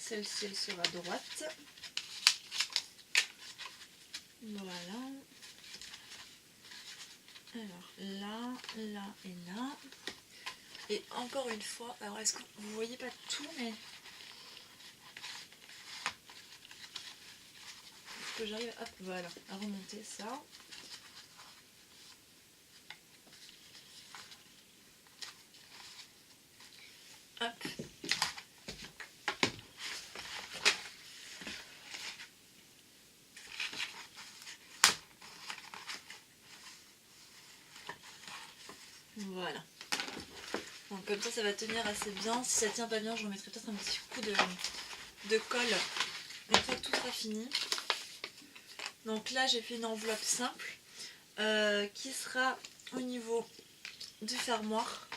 Celle-ci, elle sera droite. Voilà. Alors là, là et là. Et encore une fois, alors est-ce que vous voyez pas tout, mais que j'arrive hop, voilà, à remonter ça. Hop. Voilà. Donc comme ça va tenir assez bien. Si ça tient pas bien, je remettrai peut-être un petit coup de colle une fois que tout sera fini. Donc là j'ai fait une enveloppe simple qui sera au niveau du fermoir.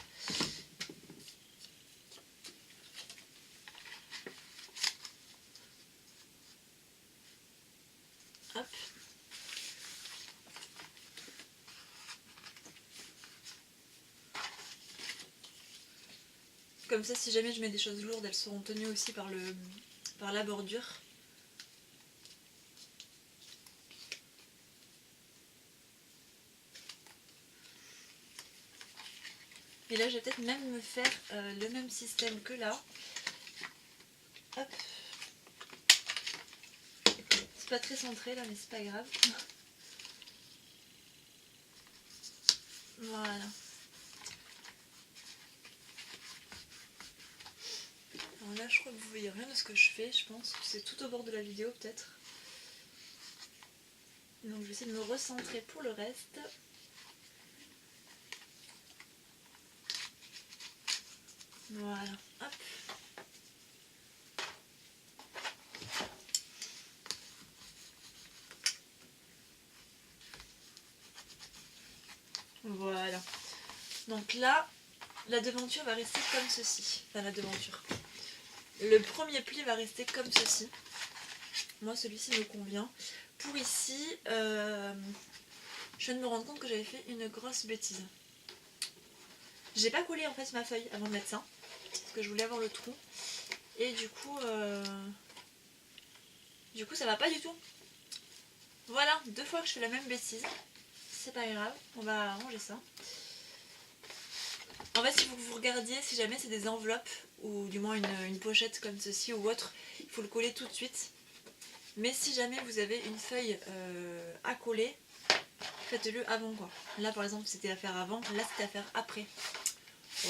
Hop. Comme ça, si jamais je mets des choses lourdes, elles seront tenues aussi par la bordure. Et là, je vais peut-être même me faire le même système que là. Hop. C'est pas très centré là, mais c'est pas grave. Voilà. Alors là, je crois que vous voyez rien de ce que je fais, je pense. C'est tout au bord de la vidéo, peut-être. Donc, je vais essayer de me recentrer pour le reste. Voilà. Hop. Voilà. Donc là, la devanture va rester comme ceci. Enfin, la devanture. Le premier pli va rester comme ceci. Moi, celui-ci me convient. Pour ici, je viens de me rendre compte que j'avais fait une grosse bêtise. J'ai pas collé en fait ma feuille avant de mettre ça. Parce que je voulais avoir le trou. Et du coup ça va pas du tout. Voilà, 2 fois que je fais la même bêtise. C'est pas grave, on va arranger ça. En fait, si vous regardiez, si jamais c'est des enveloppes, ou du moins une pochette comme ceci ou autre, il faut le coller tout de suite. Mais si jamais vous avez une feuille à coller, faites-le avant quoi. Là par exemple c'était à faire avant, là c'était à faire après.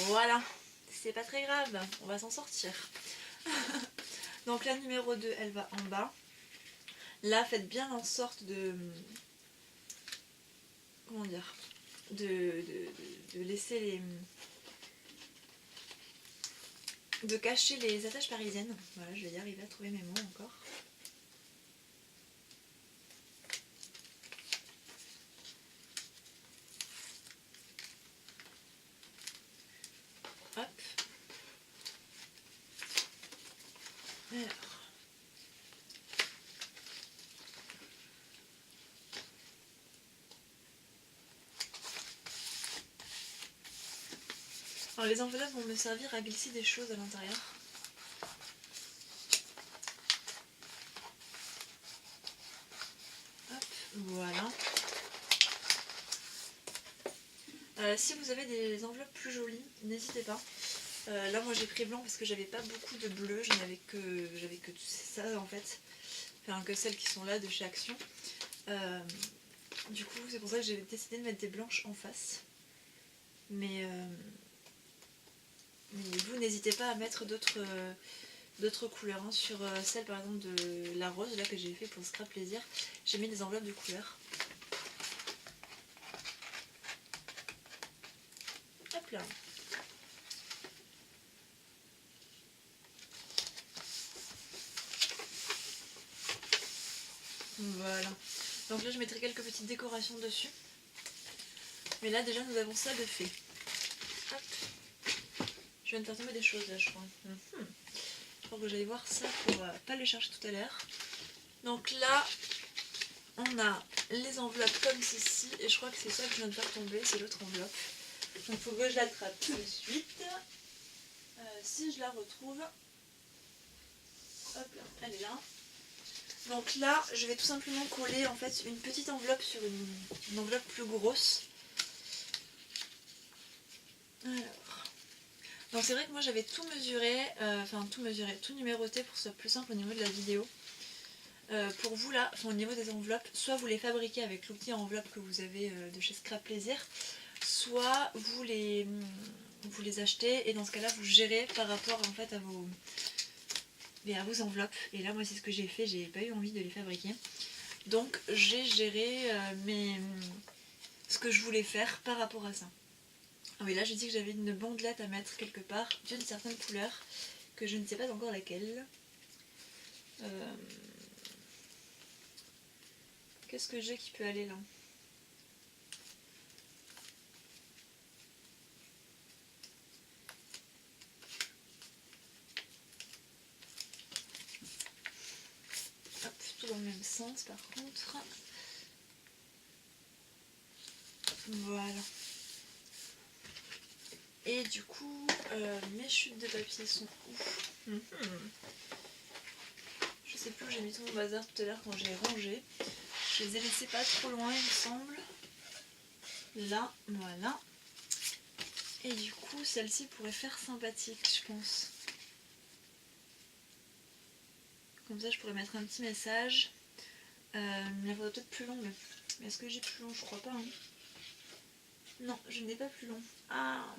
Voilà, c'est pas très grave, on va s'en sortir. Donc la numéro 2 elle va en bas. Là faites bien en sorte de... Comment dire, de laisser les... de cacher les attaches parisiennes. Voilà, je vais y arriver à trouver mes mots encore. Hop. Alors. Alors les enveloppes vont me servir à glisser des choses à l'intérieur. Hop, voilà. Si vous avez des enveloppes plus jolies, n'hésitez pas. Là moi j'ai pris blanc parce que j'avais pas beaucoup de bleu, j'avais que ça en fait. Enfin que celles qui sont là de chez Action. Du coup c'est pour ça que j'ai décidé de mettre des blanches en face. Mais vous n'hésitez pas à mettre d'autres couleurs. Hein. Sur celle par exemple de la rose là que j'ai fait pour Scrap Plaisir, j'ai mis des enveloppes de couleurs. Hop là. Voilà. Donc là je mettrai quelques petites décorations dessus. Mais là déjà nous avons ça de fait. Hop. Je viens de faire tomber des choses là je crois. Je crois que j'allais voir ça pour pas les chercher tout à l'heure. Donc là on a les enveloppes comme ceci. Et je crois que c'est ça que je viens de faire tomber, c'est l'autre enveloppe. Donc il faut que je l'attrape tout de suite. Si je la retrouve. Hop là, elle est là. Donc là, je vais tout simplement coller en fait une petite enveloppe sur une enveloppe plus grosse. Alors. Donc c'est vrai que moi j'avais tout mesuré, tout numéroté pour que ce soit plus simple au niveau de la vidéo. Pour vous là, au niveau des enveloppes, soit vous les fabriquez avec l'outil enveloppe que vous avez de chez Scrap Plaisir, soit vous les achetez et dans ce cas là vous gérez par rapport en fait à vos enveloppes. Et là moi c'est ce que j'ai fait, j'ai pas eu envie de les fabriquer. Donc j'ai géré ce que je voulais faire par rapport à ça. Ah oui, là j'ai dit que j'avais une bandelette à mettre quelque part d'une certaine couleur que je ne sais pas encore laquelle. Qu'est-ce que j'ai qui peut aller là? Hop, tout dans le même sens par contre. Voilà. Et du coup, mes chutes de papier sont où? Je sais plus où j'ai mis tout mon bazar tout à l'heure quand j'ai rangé. Je les ai laissés pas trop loin il me semble. Là, voilà. Et du coup, celle-ci pourrait faire sympathique, je pense. Comme ça, je pourrais mettre un petit message. Il faudrait peut-être plus long, mais est-ce que j'ai plus long? Je crois pas. Hein. Non, je n'ai pas plus long. Ah.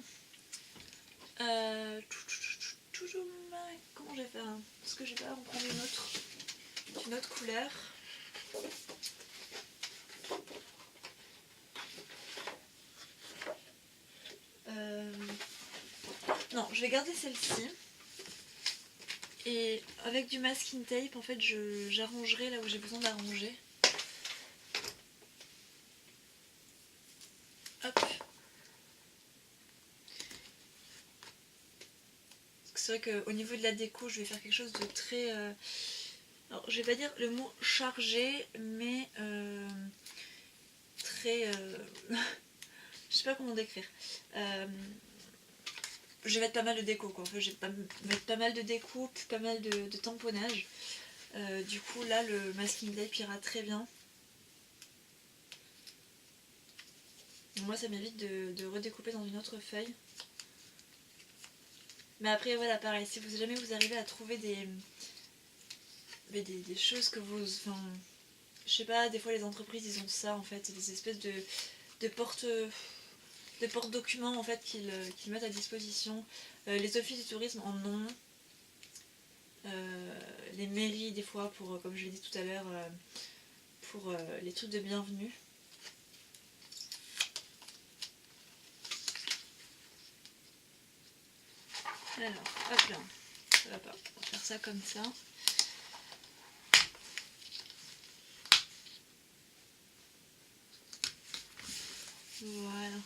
Comment je vais faire? Est-ce que je vais pas en prendre une autre couleur? Non, je vais garder celle-ci. Et avec du masking tape, en fait, j'arrangerai là où j'ai besoin d'arranger. Hop. C'est vrai qu'au niveau de la déco, je vais faire quelque chose de très... alors, je vais pas dire le mot chargé, mais très... je sais pas comment décrire. Je vais mettre pas mal de déco, quoi. Enfin, je vais mettre pas mal de découpe, pas mal de tamponnage. Du coup, là, le masking tape ira très bien. Moi, ça m'évite de redécouper dans une autre feuille. Mais après, voilà, pareil, si jamais vous arrivez à trouver des choses que vous... Enfin, je sais pas, des fois les entreprises, ils ont ça, en fait, des espèces de porte-documents, en fait, qu'ils mettent à disposition. Les offices du tourisme en ont. Les mairies, des fois, pour, comme je l'ai dit tout à l'heure, pour les trucs de bienvenue. Alors, hop là, ça va pas, on va faire ça comme ça. Voilà.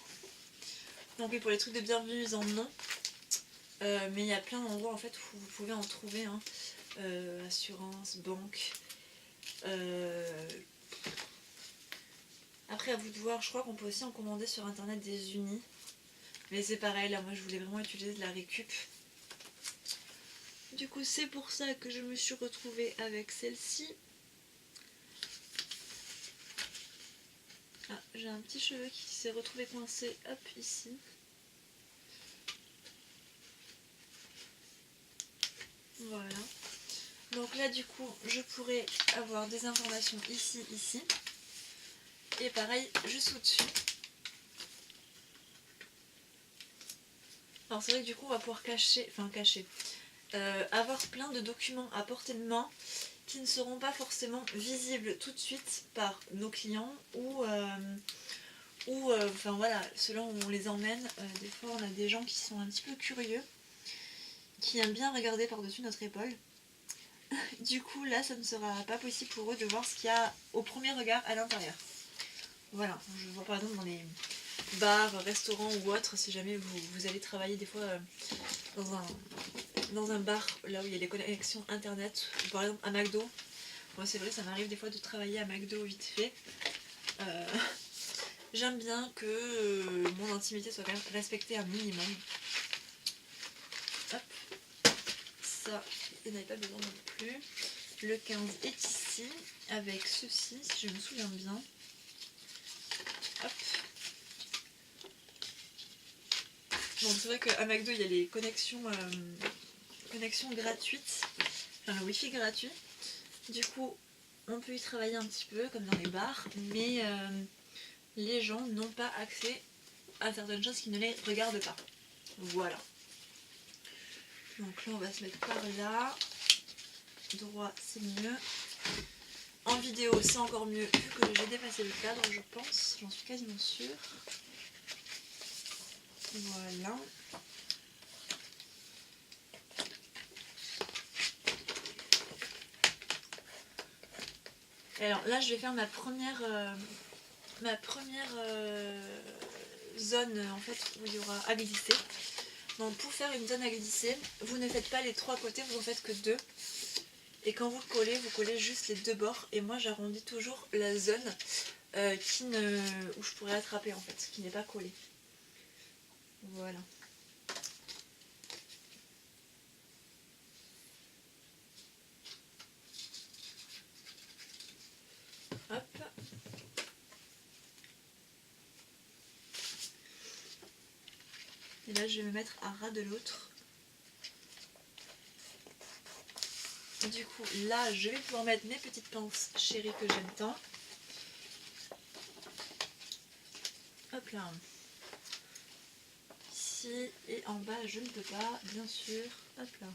Donc oui, pour les trucs de bienvenue, ils en ont. Mais il y a plein d'endroits en fait où vous pouvez en trouver. Hein. Assurance, banque. Après, à vous de voir, je crois qu'on peut aussi en commander sur internet des unis. Mais c'est pareil, là, moi je voulais vraiment utiliser de la récup. Du coup, c'est pour ça que je me suis retrouvée avec celle-ci. Ah, j'ai un petit cheveu qui s'est retrouvé coincé, hop, ici. Voilà. Donc là, du coup, je pourrais avoir des informations ici, ici. Et pareil, juste au-dessus. Alors c'est vrai que du coup, on va pouvoir avoir plein de documents à portée de main qui ne seront pas forcément visibles tout de suite par nos clients ou enfin voilà, selon où on les emmène. Des fois, on a des gens qui sont un petit peu curieux, qui aiment bien regarder par-dessus notre épaule. Du coup, là, ça ne sera pas possible pour eux de voir ce qu'il y a au premier regard à l'intérieur. Voilà, je vois par exemple dans les bars, restaurants ou autres, si jamais vous allez travailler des fois dans un bar, là où il y a des connexions internet, ou par exemple à McDo. Moi c'est vrai, ça m'arrive des fois de travailler à McDo vite fait. J'aime bien que mon intimité soit quand même respectée un minimum. Hop, ça, il n'avait pas besoin non plus. Le 15 est ici, avec ceci, si je me souviens bien. Hop. Bon, c'est vrai qu'à McDo, il y a les connexions gratuites, enfin le Wi-Fi gratuit. Du coup, on peut y travailler un petit peu, comme dans les bars, mais les gens n'ont pas accès à certaines choses qui ne les regardent pas. Voilà. Donc là, on va se mettre par là. Droit, c'est mieux. En vidéo, c'est encore mieux, vu que j'ai dépassé le cadre, je pense. J'en suis quasiment sûre. Voilà. Alors là, je vais faire ma première zone en fait où il y aura à glisser. Donc pour faire une zone à glisser, vous ne faites pas les 3 côtés, vous en faites que 2. Et quand vous collez juste les 2 bords. Et moi j'arrondis toujours la zone où je pourrais attraper en fait, qui n'est pas collée. Voilà. Hop. Et là je vais me mettre à ras de l'autre. Du coup là je vais pouvoir mettre mes petites pinces chéries que j'aime tant. Hop là. Ici et en bas je ne peux pas, bien sûr. Hop là.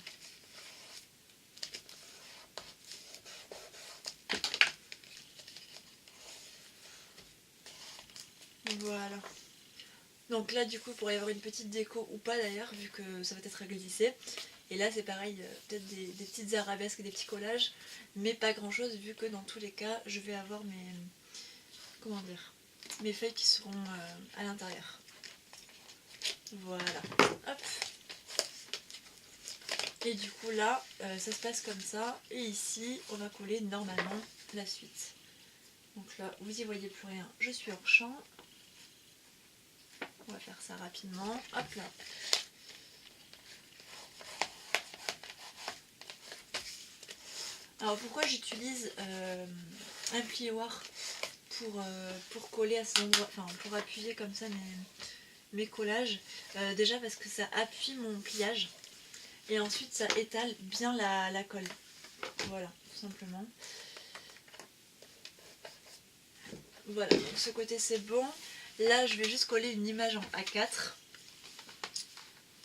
Voilà. Donc là du coup il pourrait y avoir une petite déco ou pas d'ailleurs vu que ça va être à glisser. Et là c'est pareil, peut-être des petites arabesques, des petits collages, mais pas grand chose vu que dans tous les cas je vais avoir mes feuilles qui seront à l'intérieur. Voilà, hop. Et du coup là ça se passe comme ça et ici on va coller normalement la suite. Donc là vous y voyez plus rien, je suis hors champ. On va faire ça rapidement, hop là. Alors pourquoi j'utilise un plioir pour coller à cet endroit, enfin pour appuyer comme ça mes collages. Déjà parce que ça appuie mon pliage et ensuite ça étale bien la colle. Voilà, tout simplement. Voilà, donc ce côté c'est bon. Là je vais juste coller une image en A4.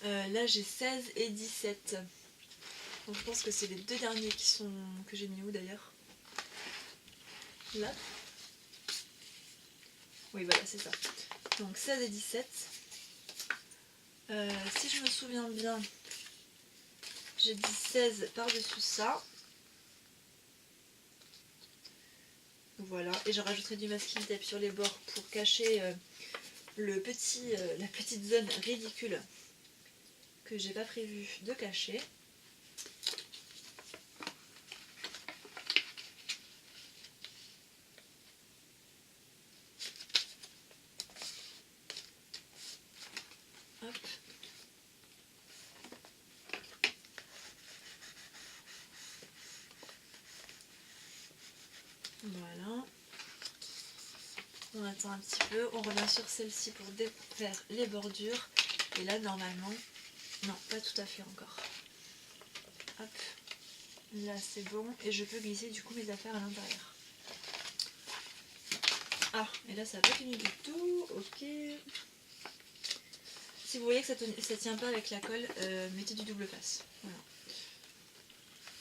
Là j'ai 16 et 17. Donc je pense que c'est les 2 derniers que j'ai mis où d'ailleurs? Là. Oui voilà c'est ça. Donc 16 et 17. Si je me souviens bien, j'ai dit 16 par-dessus ça. Voilà, et je rajouterai du masking tape sur les bords pour cacher la petite zone ridicule que j'ai pas prévu de cacher. Hop. Voilà. On attend un petit peu, on revient sur celle-ci pour défaire les bordures. Et là normalement, non pas tout à fait encore. Hop. Là c'est bon et je peux glisser du coup mes affaires à l'intérieur. Ah, et là ça n'a pas tenu du tout, ok. Si vous voyez que ça ne tient pas avec la colle, mettez du double face. Voilà.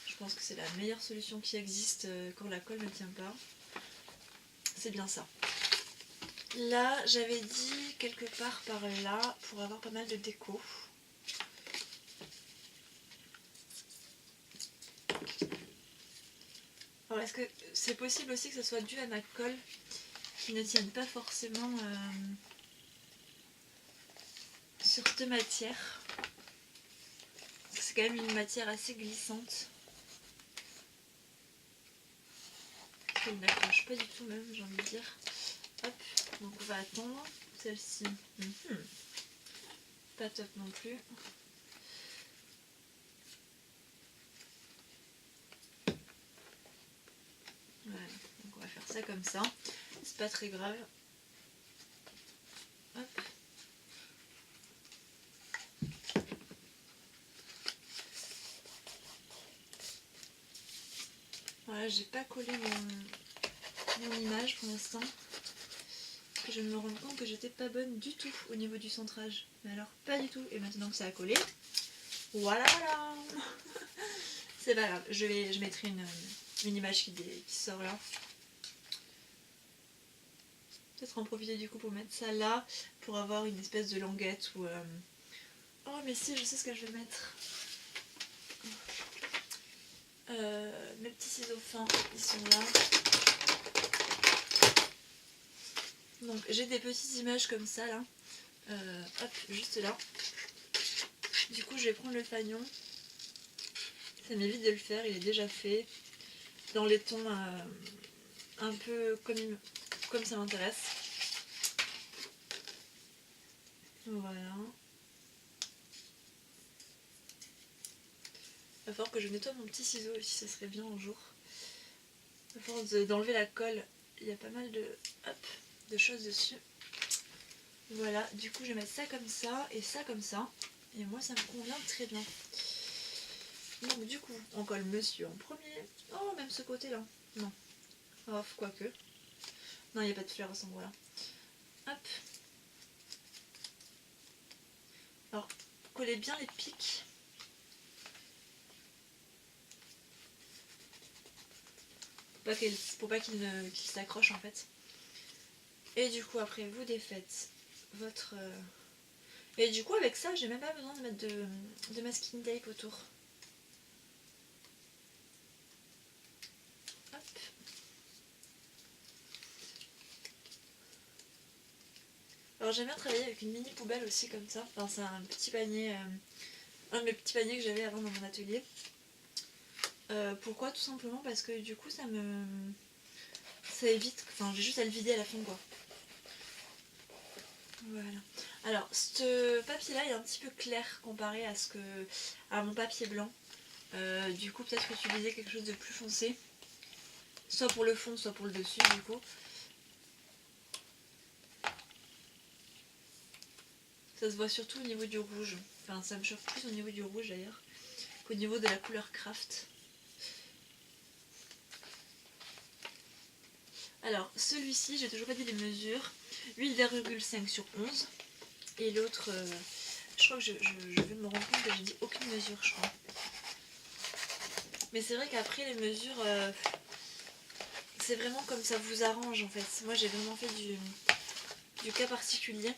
Je pense que c'est la meilleure solution qui existe quand la colle ne tient pas. C'est bien ça. Là, j'avais dit quelque part par là pour avoir pas mal de déco. Alors, est-ce que c'est possible aussi que ça soit dû à ma colle qui ne tienne pas forcément sur cette matière? C'est quand même une matière assez glissante. Elle n'accroche pas du tout même, j'ai envie de dire. Hop, donc on va attendre. Celle-ci, pas top non plus. ça comme ça. C'est pas très grave. Hop. Voilà, j'ai pas collé mon image pour l'instant. Parce que je me rends compte que j'étais pas bonne du tout au niveau du centrage. Mais alors pas du tout. Et maintenant que ça a collé, voilà voilà. C'est pas grave, je mettrai une image qui sort là. Peut-être en profiter du coup pour mettre ça là, pour avoir une espèce de languette ou... Oh mais si, je sais ce que je vais mettre. Mes petits ciseaux fins, ils sont là. Donc j'ai des petites images comme ça là. Hop, juste là. Du coup je vais prendre le fanion. Ça m'évite de le faire, il est déjà fait. Dans les tons un peu comme ça m'intéresse. Voilà. Il va falloir que je nettoie mon petit ciseau aussi, ça serait bien un jour. À force d'enlever la colle, il y a pas mal de choses dessus. Voilà, du coup je vais mettre ça comme ça et ça comme ça. Et moi ça me convient très bien. Donc du coup, on colle monsieur en premier. Oh, même ce côté-là. Non. Off, quoique. Non, il n'y a pas de fleurs à ce endroit-là. Hop. Alors, collez bien les pics. Pour pas qu'il s'accroche en fait. Et du coup, après, vous défaites votre... Et du coup, avec ça, j'ai même pas besoin de mettre de masking tape autour. Hop. Alors j'aime bien travailler avec une mini poubelle aussi comme ça. Enfin, c'est un petit panier, un de mes petits paniers que j'avais avant dans mon atelier. Pourquoi? Tout simplement parce que du coup ça évite, enfin j'ai juste à le vider à la fin quoi. Voilà. Alors ce papier là est un petit peu clair comparé à mon papier blanc. Du coup peut-être utiliser quelque chose de plus foncé. Soit pour le fond, soit pour le dessus du coup. Ça se voit surtout au niveau du rouge. Enfin ça me choque plus au niveau du rouge d'ailleurs qu'au niveau de la couleur craft. Alors celui-ci, j'ai toujours pas dit les mesures. 8,5 sur 11. Et l'autre, je crois que je vais me rendre compte que j'ai dit aucune mesure, je crois. Mais c'est vrai qu'après les mesures, c'est vraiment comme ça vous arrange en fait. Moi j'ai vraiment fait du cas particulier.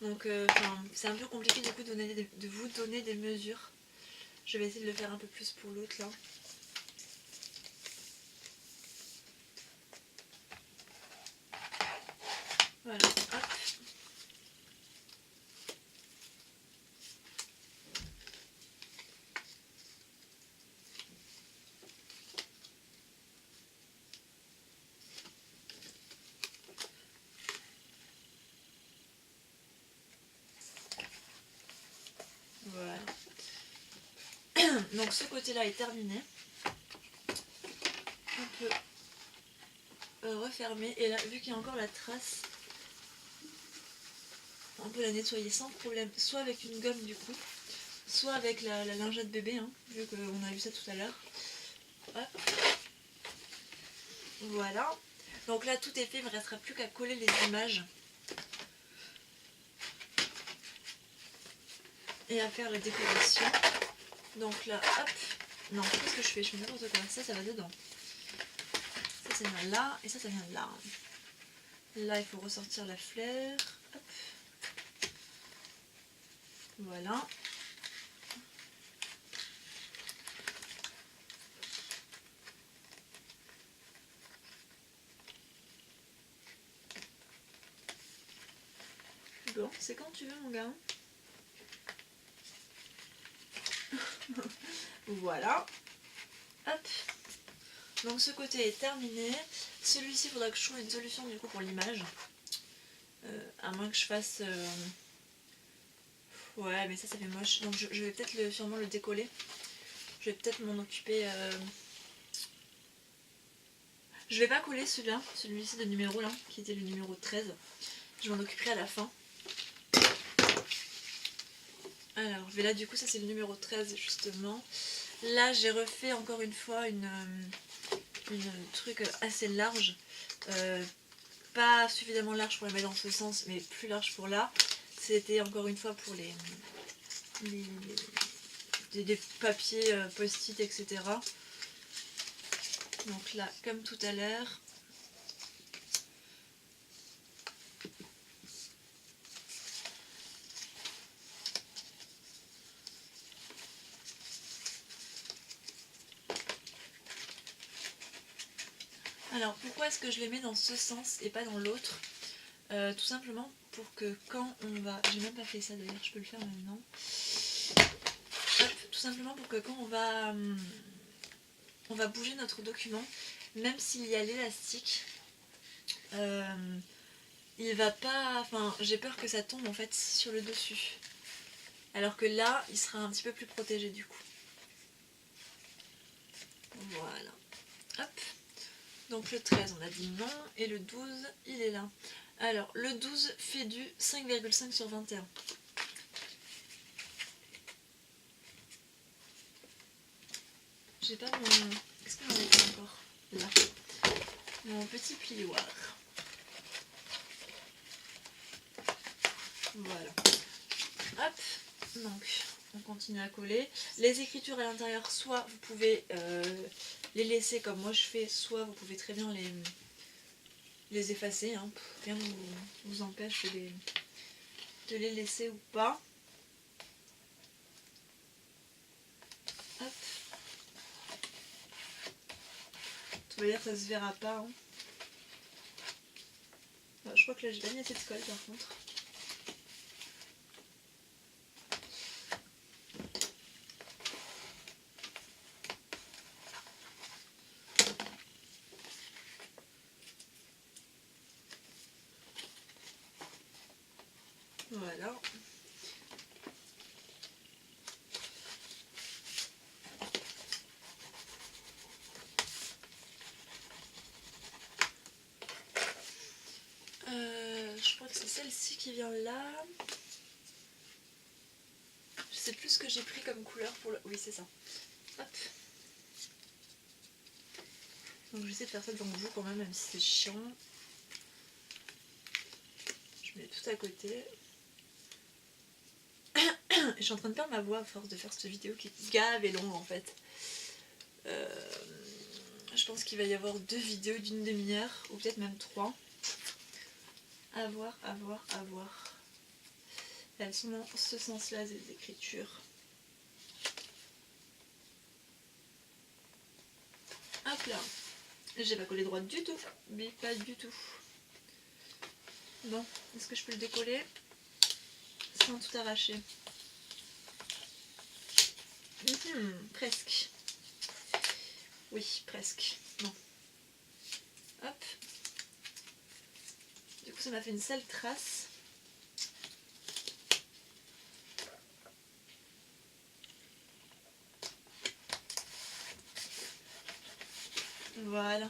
Donc c'est un peu compliqué du coup de vous donner des mesures. Je vais essayer de le faire un peu plus pour l'autre là. Voilà, hop. Voilà. Donc ce côté-là est terminé. On peut refermer. Et là, vu qu'il y a encore la trace, on peut la nettoyer sans problème. Soit avec une gomme du coup, soit avec la lingette bébé, hein, vu qu'on a vu ça tout à l'heure. Hop. Voilà. Donc là tout est fait, il ne me restera plus qu'à coller les images. Et à faire la décoration. Donc là, hop. Non, qu'est-ce que je fais? Je fais n'importe quoi. Ça va dedans. Ça vient là, et ça vient là. Là, il faut ressortir la fleur. Hop. Voilà. Bon, c'est quand tu veux mon gars. Voilà. Hop. Donc ce côté est terminé. Celui-ci, il faudra que je trouve une solution du coup pour l'image. À moins que je fasse... Ouais, mais ça fait moche. Donc je vais peut-être sûrement le décoller. Je vais peut-être m'en occuper. Je vais pas coller celui-là, celui-ci de numéro là, qui était le numéro 13. Je m'en occuperai à la fin. Alors, je vais là, du coup, ça c'est le numéro 13 justement. Là, j'ai refait encore une fois une truc assez large. Pas suffisamment large pour la mettre dans ce sens, mais plus large pour là. C'était encore une fois pour des papiers post-it, etc. Donc là, comme tout à l'heure. Alors pourquoi est-ce que je les mets dans ce sens et pas dans l'autre? Tout simplement pour que quand on va... J'ai même pas fait ça d'ailleurs, je peux le faire maintenant. Hop, tout simplement pour que quand on va bouger notre document, même s'il y a l'élastique, il va pas... Enfin, j'ai peur que ça tombe en fait sur le dessus. Alors que là, il sera un petit peu plus protégé du coup. Voilà. Hop. Donc le 13, on a dit non. Et le 12, il est là. Alors, le 12 fait du 5,5 sur 21. J'ai pas mon... Qu'est-ce qu'on en est encore? Là. Mon petit plioir. Voilà. Hop. Donc, on continue à coller. Les écritures à l'intérieur, soit vous pouvez les laisser comme moi je fais, soit vous pouvez très bien les effacer. Hein. Rien ne vous empêche de les laisser ou pas. Hop. Tout va dire que ça se verra pas. Hein. Je crois que là j'ai pas mis assez de colle par contre. Voilà. Je crois que c'est celle-ci qui vient là. Je sais plus ce que j'ai pris comme couleur pour le... Oui, c'est ça. Hop. Donc j'essaie de faire ça devant vous quand même si c'est chiant. Je mets tout à côté. Je suis en train de perdre ma voix à force de faire cette vidéo qui est grave et longue en fait. Je pense qu'il va y avoir 2 vidéos d'une demi-heure, ou peut-être même 3. À voir, à voir, à voir. Elles sont dans ce sens-là, les écritures. Hop là. J'ai pas collé droite du tout, mais pas du tout. Bon, est-ce que je peux le décoller sans tout arracher? Presque. Oui, presque. Non. Hop. Du coup, ça m'a fait une sale trace. Voilà.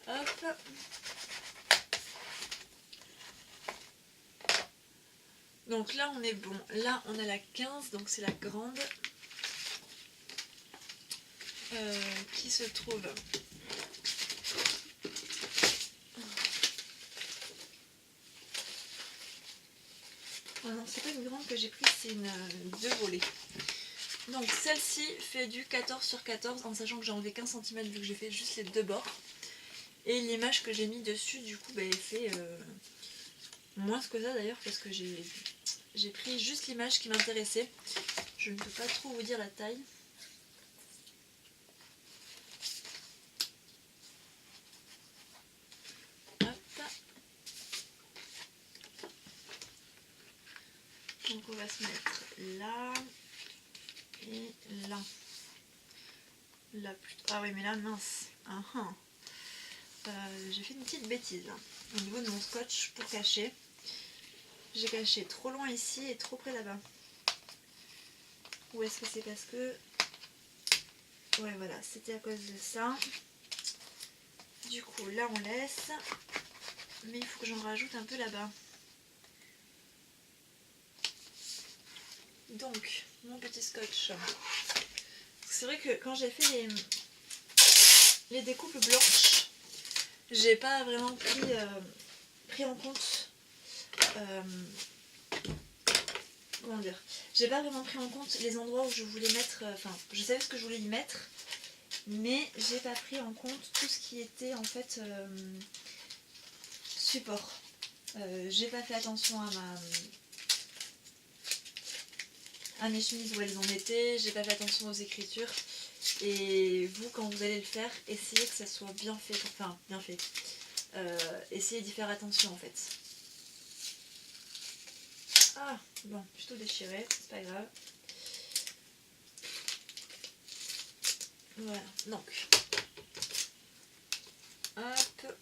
Hop. Donc là, on est bon. Là, on a la 15, donc c'est la grande. Qui se trouve... Oh non, c'est pas une grande que j'ai prise, c'est une 2 volets. Donc celle-ci fait du 14 sur 14, en sachant que j'ai enlevé 15 cm vu que j'ai fait juste les 2 bords. Et l'image que j'ai mis dessus, du coup, bah, elle fait moins que ça d'ailleurs, parce que j'ai pris juste l'image qui m'intéressait. Je ne peux pas trop vous dire la taille. Donc on va se mettre là et là. Là plutôt. Ah oui mais là mince. J'ai fait une petite bêtise là. Au niveau de mon scotch pour cacher. j'ai caché trop loin ici et trop près là-bas. Ou est-ce que c'est parce que... Ouais voilà, c'était à cause de ça. Du coup là on laisse. Mais il faut que j'en rajoute un peu là-bas. Donc, mon petit scotch. C'est vrai que quand j'ai fait les découpes blanches, j'ai pas vraiment pris en compte... comment dire, j'ai pas vraiment pris en compte les endroits où je voulais mettre, enfin je savais ce que je voulais y mettre, mais j'ai pas pris en compte tout ce qui était en fait support. J'ai pas fait attention à mes chemises où elles en étaient, j'ai pas fait attention aux écritures, et vous quand vous allez le faire, essayez que ça soit bien fait, enfin bien fait, essayez d'y faire attention en fait. Ah bon, je suis tout déchirée, c'est pas grave. Voilà, donc, hop.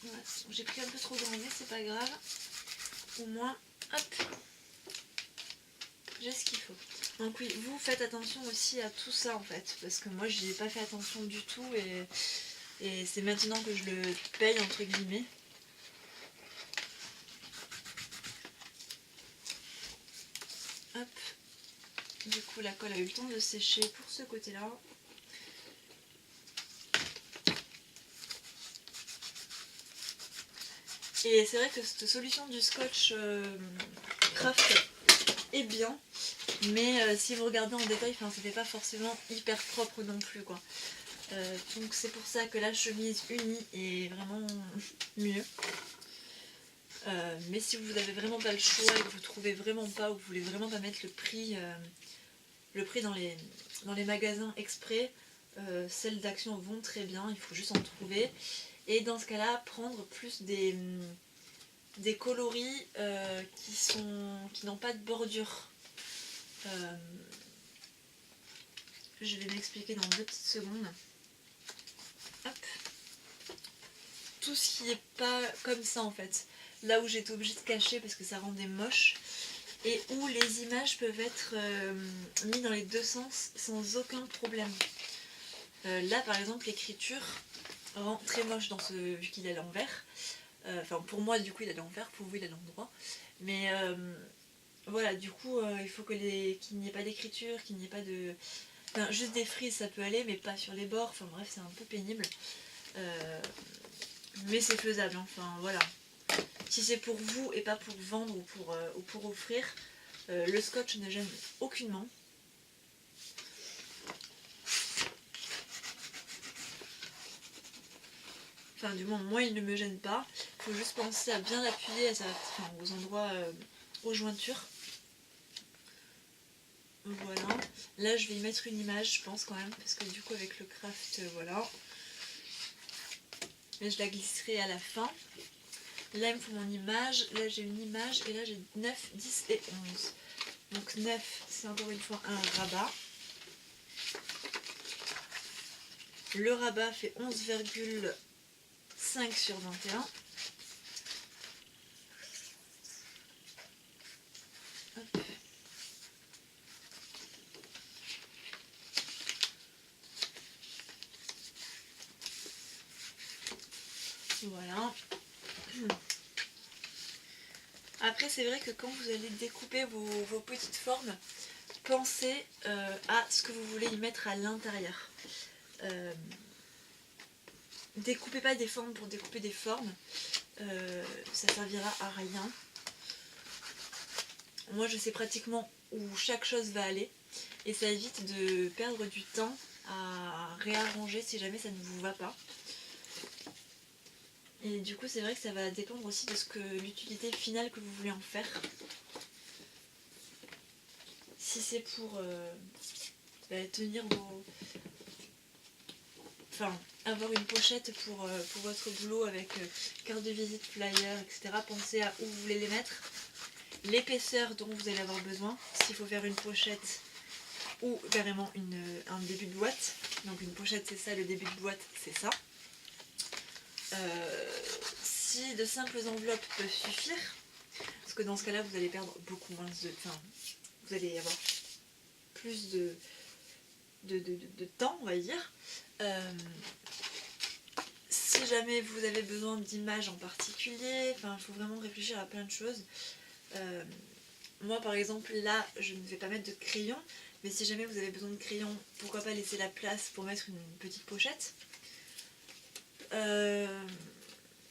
Voilà. J'ai pris un peu trop grand, mais c'est pas grave. Au moins, hop, j'ai ce qu'il faut. Donc oui, vous faites attention aussi à tout ça en fait, parce que moi j'y ai pas fait attention du tout et c'est maintenant que je le paye entre guillemets. Hop. Du coup la colle a eu le temps de sécher pour ce côté-là. Et c'est vrai que cette solution du scotch craft est bien, mais si vous regardez en détail, c'était pas forcément hyper propre non plus quoi. Donc c'est pour ça que la chemise unie est vraiment mieux. Mais si vous n'avez vraiment pas le choix et que vous trouvez vraiment pas ou que vous voulez vraiment pas mettre le prix dans les magasins exprès, celles d'Action vont très bien, il faut juste en trouver. Et dans ce cas-là, prendre plus des coloris qui n'ont pas de bordure. Je vais m'expliquer dans 2 petites secondes. Hop. Tout ce qui n'est pas comme ça en fait. Là où j'étais obligée de cacher parce que ça rendait moche. Et où les images peuvent être mises dans les deux sens sans aucun problème. Là par exemple l'écriture rend très moche dans vu qu'il est à l'envers. Enfin pour moi du coup il est à l'envers, pour vous il est à l'endroit. Mais voilà, du coup il faut qu'il n'y ait pas d'écriture, qu'il n'y ait pas de... Enfin, juste des frises ça peut aller mais pas sur les bords, enfin bref c'est un peu pénible. Mais c'est faisable, enfin voilà. Si c'est pour vous et pas pour vendre ou pour offrir, le scotch ne gêne aucunement. Enfin du moins moi il ne me gêne pas. Il faut juste penser à bien l'appuyer aux endroits, aux jointures. Voilà. Là je vais y mettre une image je pense quand même, parce que du coup avec le craft, voilà. Mais je la glisserai à la fin. Là il me faut mon image, là j'ai une image et là j'ai 9, 10 et 11. Donc 9 c'est encore une fois un rabat. Le rabat fait 11,5 sur 21. Hop. Voilà. Après c'est vrai que quand vous allez découper vos petites formes, pensez à ce que vous voulez y mettre à l'intérieur. Découpez pas des formes pour découper des formes, ça servira à rien. Moi je sais pratiquement où chaque chose va aller et ça évite de perdre du temps à réarranger si jamais ça ne vous va pas. Et du coup c'est vrai que ça va dépendre aussi de l'utilité finale que vous voulez en faire. Si c'est pour tenir vos... Enfin, avoir une pochette pour votre boulot avec carte de visite, flyer, etc. Pensez à où vous voulez les mettre, l'épaisseur dont vous allez avoir besoin. S'il faut faire une pochette, ou carrément un début de boîte. Donc une pochette c'est ça, le début de boîte c'est ça. Si de simples enveloppes peuvent suffire, parce que dans ce cas-là vous allez perdre beaucoup moins de... Enfin, vous allez avoir plus de temps, on va dire. Si jamais vous avez besoin d'images en particulier, enfin, il faut vraiment réfléchir à plein de choses. Moi par exemple là je ne vais pas mettre de crayon, mais si jamais vous avez besoin de crayon, pourquoi pas laisser la place pour mettre une petite pochette.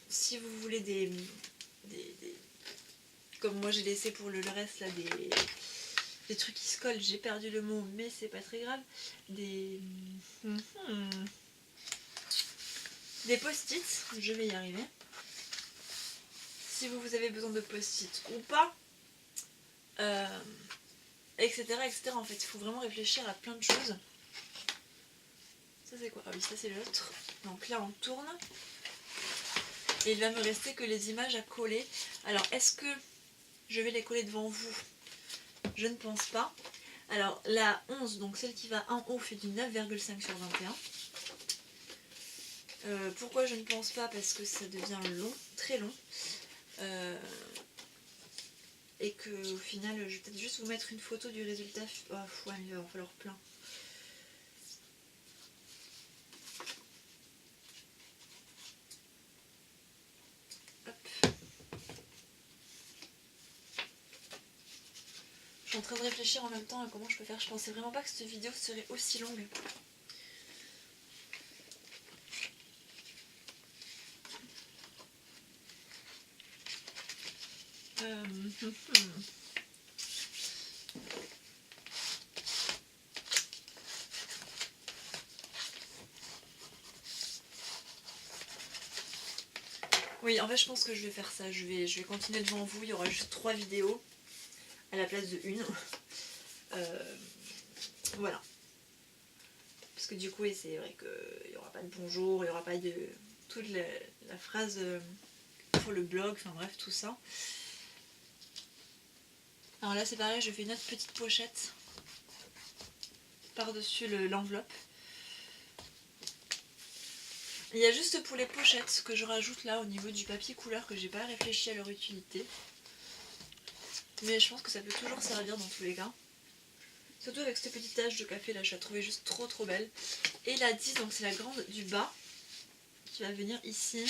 Si vous voulez des comme moi j'ai laissé pour le reste là des trucs qui se collent, j'ai perdu le mot mais c'est pas très grave, des post-it, je vais y arriver. Si vous avez besoin de post-it ou pas, etc., etc. En fait, il faut vraiment réfléchir à plein de choses. Ça c'est quoi? Ah oui, ça c'est l'autre. Donc là on tourne. Et il va me rester que les images à coller. Alors est-ce que je vais les coller devant vous? Je ne pense pas. Alors la 11, donc celle qui va en haut, fait du 9,5 sur 21. Pourquoi je ne pense pas? Parce que ça devient long, très long. Et que au final, je vais peut-être juste vous mettre une photo du résultat. Oh, ouais, il va en falloir plein. Hop. Je suis en train de réfléchir en même temps à comment je peux faire. Je pensais vraiment pas que cette vidéo serait aussi longue. Oui, en fait je pense que je vais faire ça, je vais continuer devant vous, il y aura juste 3 vidéos à la place de une. Voilà. Parce que du coup, et c'est vrai qu'il n'y aura pas de bonjour, il n'y aura pas de toute la phrase pour le blog, enfin bref, tout ça. Alors là c'est pareil, je fais une autre petite pochette par-dessus l'enveloppe. Il y a juste pour les pochettes que je rajoute là au niveau du papier couleur que j'ai pas réfléchi à leur utilité. Mais je pense que ça peut toujours servir dans tous les cas. Surtout avec cette petite tache de café là, je la trouvais juste trop belle. Et la 10, donc c'est la grande du bas, qui va venir ici.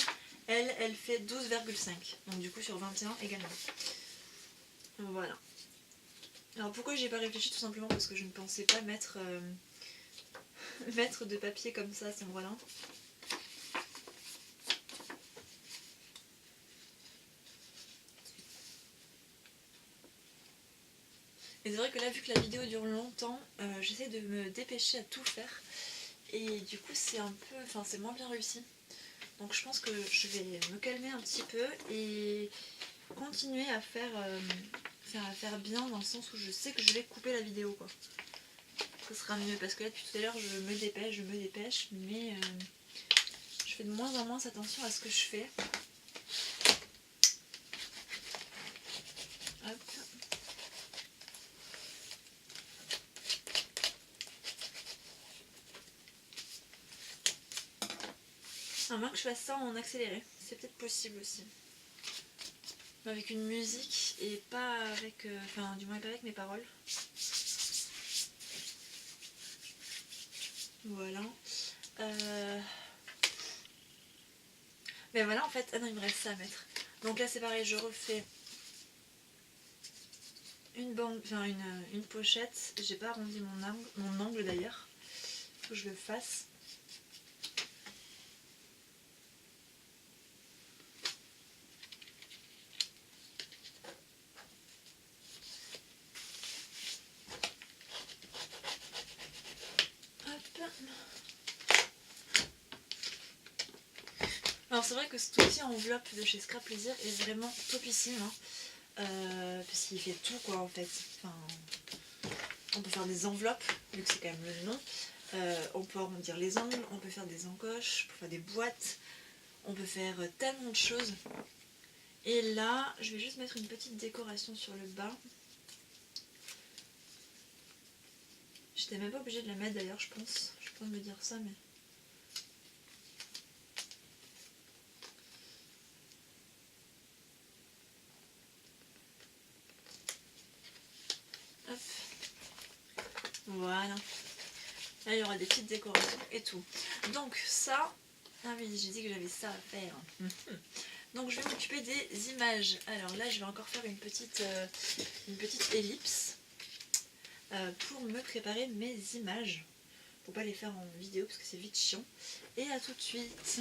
Elle fait 12,5. Donc du coup sur 21 également. Voilà. Alors pourquoi j'ai pas réfléchi? Tout simplement parce que je ne pensais pas mettre de papier comme ça à cet endroit-là. Et c'est vrai que là, vu que la vidéo dure longtemps, j'essaie de me dépêcher à tout faire. Et du coup, c'est un peu... Enfin, c'est moins bien réussi. Donc je pense que je vais me calmer un petit peu et continuer à faire bien dans le sens où je sais que je vais couper la vidéo, quoi. Ce sera mieux parce que là, depuis tout à l'heure, je me dépêche, mais je fais de moins en moins attention à ce que je fais. Hop. À moins que je fasse ça en accéléré, c'est peut-être possible aussi. Avec une musique et pas avec... enfin, du moins pas avec mes paroles. Voilà. Mais voilà, en fait... Ah non, il me reste ça à mettre. Donc là, c'est pareil, je refais une bande, enfin une pochette. J'ai pas arrondi mon angle d'ailleurs. Faut que je le fasse. Alors c'est vrai que cet outil enveloppe de chez Scrap Plaisir est vraiment topissime, hein, parce qu'il fait tout quoi en fait. Enfin, on peut faire des enveloppes, vu que c'est quand même le nom, on peut arrondir les angles, on peut faire des encoches, on peut faire des boîtes, on peut faire tellement de choses. Et là, je vais juste mettre une petite décoration sur le bas. J'étais même pas obligée de la mettre d'ailleurs, je pense. Je peux me dire ça, mais... Hop. Voilà. Là, il y aura des petites décorations et tout. Donc ça... Ah oui, j'ai dit que j'avais ça à faire. Donc je vais m'occuper des images. Alors là, je vais encore faire une petite ellipse pour me préparer mes images. Faut pas les faire en vidéo parce que c'est vite chiant. Et à tout de suite.